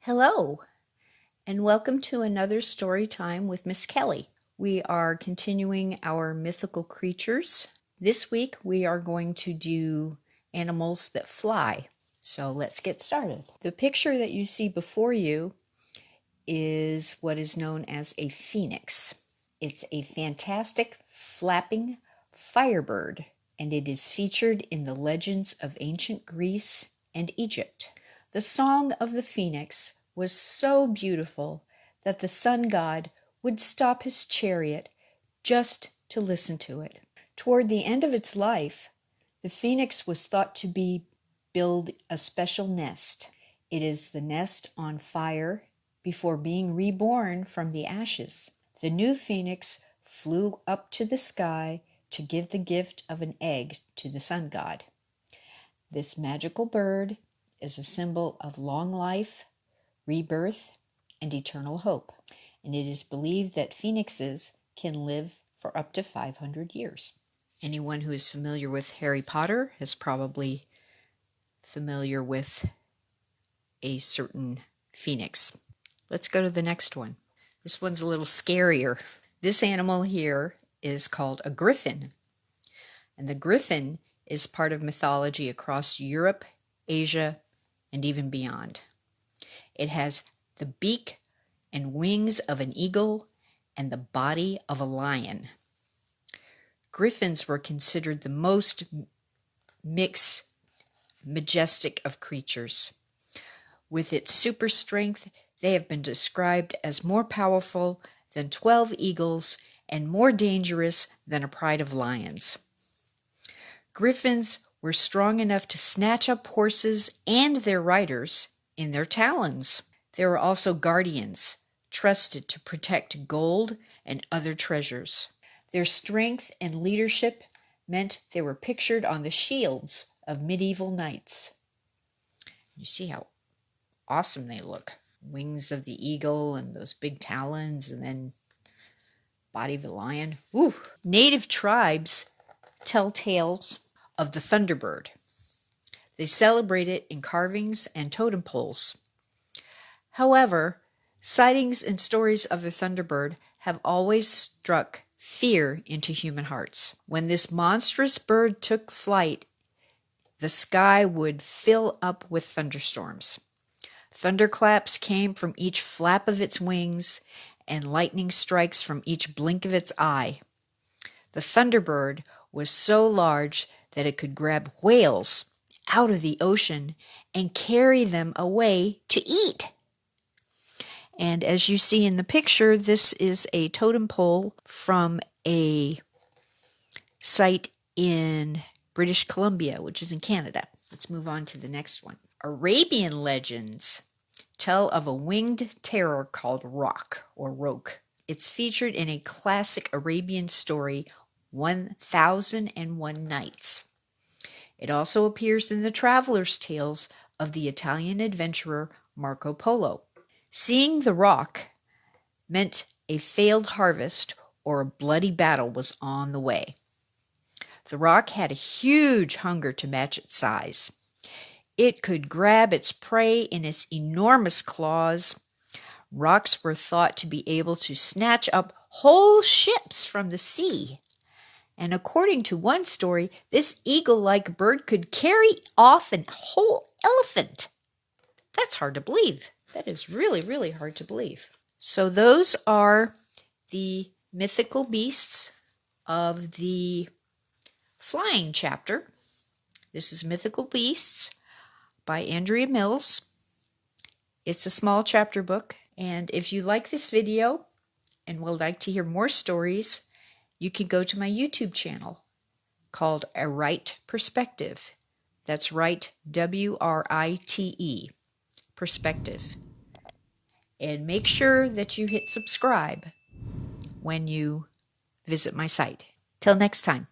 Hello, and welcome to another story time with Miss Kelly. We are continuing our mythical creatures. This week we are going to do animals that fly. So let's get started. The picture that you see before you is what is known as a phoenix. It's a fantastic flapping firebird, and it is featured in the legends of ancient Greece and Egypt. The song of the phoenix was so beautiful that the sun god would stop his chariot just to listen to it. Toward the end of its life, the phoenix was thought to build a special nest. It is the nest on fire before being reborn from the ashes. The new phoenix flew up to the sky to give the gift of an egg to the sun god. This magical bird is a symbol of long life, rebirth, and eternal hope, and it is believed that phoenixes can live for up to 500 years. Anyone who is familiar with Harry Potter is probably familiar with a certain phoenix. Let's go to the next one. This one's a little scarier. This animal here is called a griffin, and the griffin is part of mythology across Europe, Asia, and even beyond. It has the beak and wings of an eagle and the body of a lion. Griffins were considered the most majestic of creatures. With its super strength, they have been described as more powerful than 12 eagles and more dangerous than a pride of lions. Griffins were strong enough to snatch up horses and their riders in their talons. They were also guardians, trusted to protect gold and other treasures. Their strength and leadership meant they were pictured on the shields of medieval knights. You see how awesome they look. Wings of the eagle and those big talons, and then body of the lion. Ooh. Native tribes tell tales of the Thunderbird. They celebrate it in carvings and totem poles. However, sightings and stories of the Thunderbird have always struck fear into human hearts. When this monstrous bird took flight, the sky would fill up with thunderstorms. Thunderclaps came from each flap of its wings, and lightning strikes from each blink of its eye. The Thunderbird was so large that it could grab whales out of the ocean and carry them away to eat. And as you see in the picture, this is a totem pole from a site in British Columbia, which is in Canada. Let's move on to the next one. Arabian legends tell of a winged terror called Roke. It's featured in a classic Arabian story, 1001 Nights. It also appears in the traveler's tales of the Italian adventurer Marco Polo. Seeing the rock meant a failed harvest or a bloody battle was on the way. The rock had a huge hunger to match its size. It could grab its prey in its enormous claws. Rocks were thought to be able to snatch up whole ships from the sea. And according to one story, this eagle-like bird could carry off a whole elephant. That's hard to believe. That is really, really hard to believe. So those are the mythical beasts of the flying chapter. This is Mythical Beasts by Andrea Mills. It's a small chapter book, and if you like this video and would like to hear more stories, you can go to my YouTube channel called A Write Perspective. That's Write, W-R-I-T-E, Perspective. And make sure that you hit subscribe when you visit my site. Till next time.